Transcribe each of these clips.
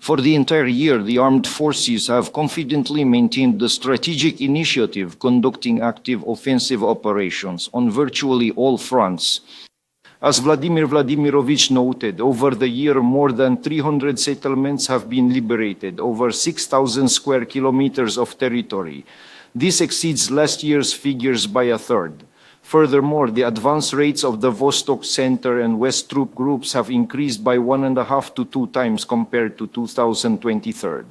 For the entire year, the armed forces have confidently maintained the strategic initiative, conducting active offensive operations on virtually all fronts. As Vladimir Vladimirovich noted, over the year, more than 300 settlements have been liberated, over 6,000 square kilometers of territory. This exceeds last year's figures by a third. Furthermore, the advance rates of the Vostok Center and West Troop groups have increased by 1.5 to 2 times compared to 2023.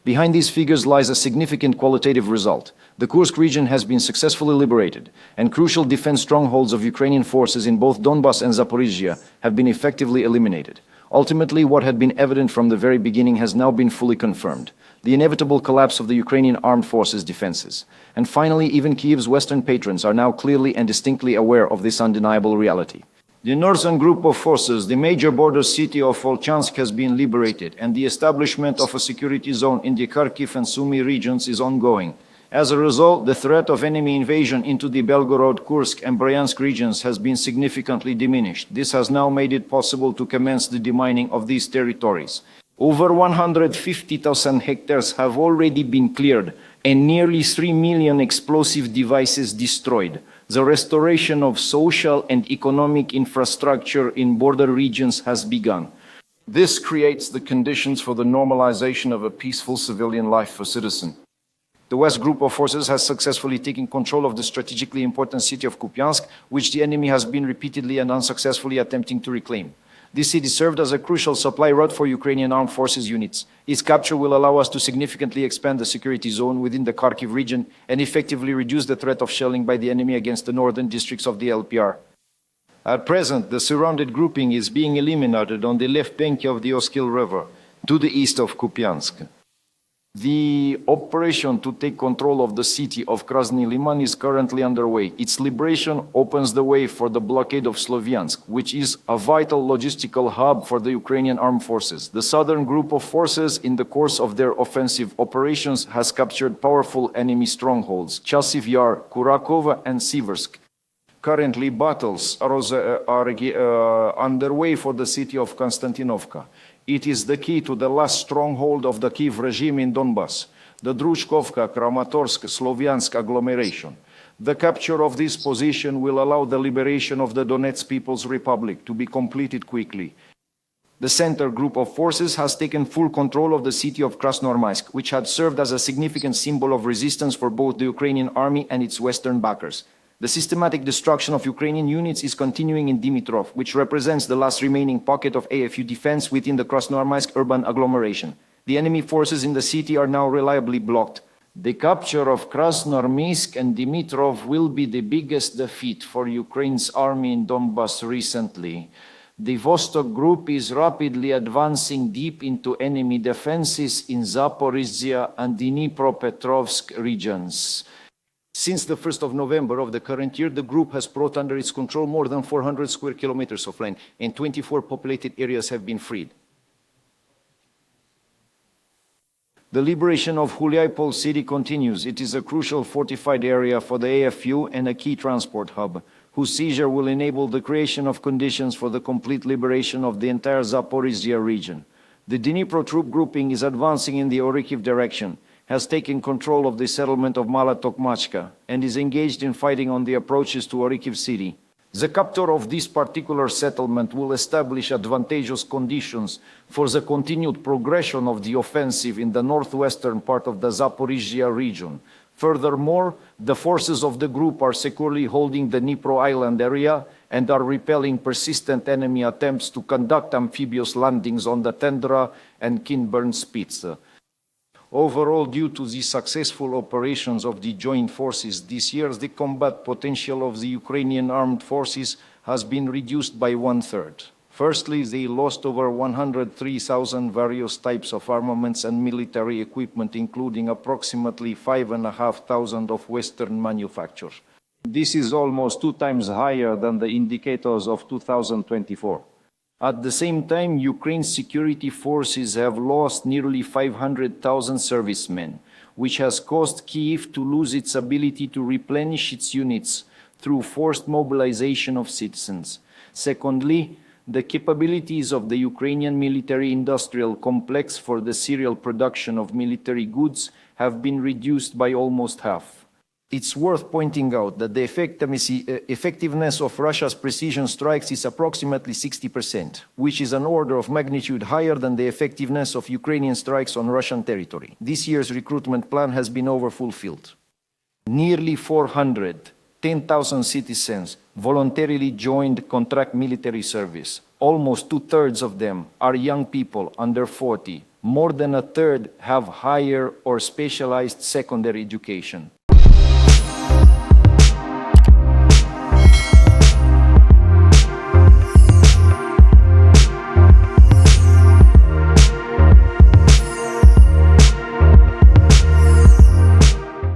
Behind these figures lies a significant qualitative result. The Kursk region has been successfully liberated, and crucial defense strongholds of Ukrainian forces in both Donbas and Zaporizhia have been effectively eliminated. Ultimately, what had been evident from the very beginning has now been fully confirmed: the inevitable collapse of the Ukrainian armed forces' defenses. And finally, even Kyiv's Western patrons are now clearly and distinctly aware of this undeniable reality. The northern group of forces, the major border city of Volchansk, has been liberated, and the establishment of a security zone in the Kharkiv and Sumy regions is ongoing. As a result, the threat of enemy invasion into the Belgorod, Kursk, and Bryansk regions has been significantly diminished. This has now made it possible to commence the demining of these territories. Over 150,000 hectares have already been cleared, and nearly 3 million explosive devices destroyed. The restoration of social and economic infrastructure in border regions has begun. This creates the conditions for the normalization of a peaceful civilian life for citizens. The West Group of Forces has successfully taken control of the strategically important city of Kupiansk, which the enemy has been repeatedly and unsuccessfully attempting to reclaim. This city served as a crucial supply route for Ukrainian armed forces units. Its capture will allow us to significantly expand the security zone within the Kharkiv region and effectively reduce the threat of shelling by the enemy against the northern districts of the LPR. At present, the surrounded grouping is being eliminated on the left bank of the Oskil River, to the east of Kupiansk. The operation to take control of the city of Krasny Liman is currently underway. Its liberation opens the way for the blockade of Sloviansk, which is a vital logistical hub for the Ukrainian armed forces. The southern group of forces, in the course of their offensive operations, has captured powerful enemy strongholds: Chasiv Yar, Kurakova, and Siversk. Currently, battles are underway for the city of Konstantinovka. It is the key to the last stronghold of the Kyiv regime in Donbas, the Druzhkovka, Kramatorsk, Sloviansk agglomeration. The capture of this position will allow the liberation of the Donetsk People's Republic to be completed quickly. The center group of forces has taken full control of the city of Krasnoarmysk, which had served as a significant symbol of resistance for both the Ukrainian army and its Western backers. The systematic destruction of Ukrainian units is continuing in Dimitrov, which represents the last remaining pocket of AFU defense within the Krasnoarmysk urban agglomeration. The enemy forces in the city are now reliably blocked. The capture of Krasnoarmysk and Dimitrov will be the biggest defeat for Ukraine's army in Donbas recently. The Vostok group is rapidly advancing deep into enemy defenses in Zaporizhia and Dnipropetrovsk regions. Since the 1st of November of the current year, the group has brought under its control more than 400 square kilometers of land, and 24 populated areas have been freed. The liberation of Huliaipol city continues. It is a crucial fortified area for the AFU and a key transport hub, whose seizure will enable the creation of conditions for the complete liberation of the entire Zaporizhia region. The Dnipro troop grouping is advancing in the Orikhiv direction, has taken control of the settlement of Mala Tokmachka, and is engaged in fighting on the approaches to Orikhiv city. The capture of this particular settlement will establish advantageous conditions for the continued progression of the offensive in the northwestern part of the Zaporizhia region. Furthermore, the forces of the group are securely holding the Dnipro Island area and are repelling persistent enemy attempts to conduct amphibious landings on the Tendra and Kinburn Spitze. Overall, due to the successful operations of the joint forces this year, the combat potential of the Ukrainian armed forces has been reduced by 1/3. Firstly, they lost over 103,000 various types of armaments and military equipment, including approximately 5,500 of Western manufacture. This is almost 2 times higher than the indicators of 2024. At the same time, Ukraine's security forces have lost nearly 500,000 servicemen, which has caused Kyiv to lose its ability to replenish its units through forced mobilization of citizens. Secondly, The capabilities of the Ukrainian military-industrial complex for the serial production of military goods have been reduced by almost half. It's worth pointing out that the effectiveness of Russia's precision strikes is approximately 60%, which is an order of magnitude higher than the effectiveness of Ukrainian strikes on Russian territory. This year's recruitment plan has been overfulfilled. Nearly 10,000 citizens voluntarily joined contract military service. Almost 2/3 of them are young people under 40. More than 1/3 have higher or specialized secondary education.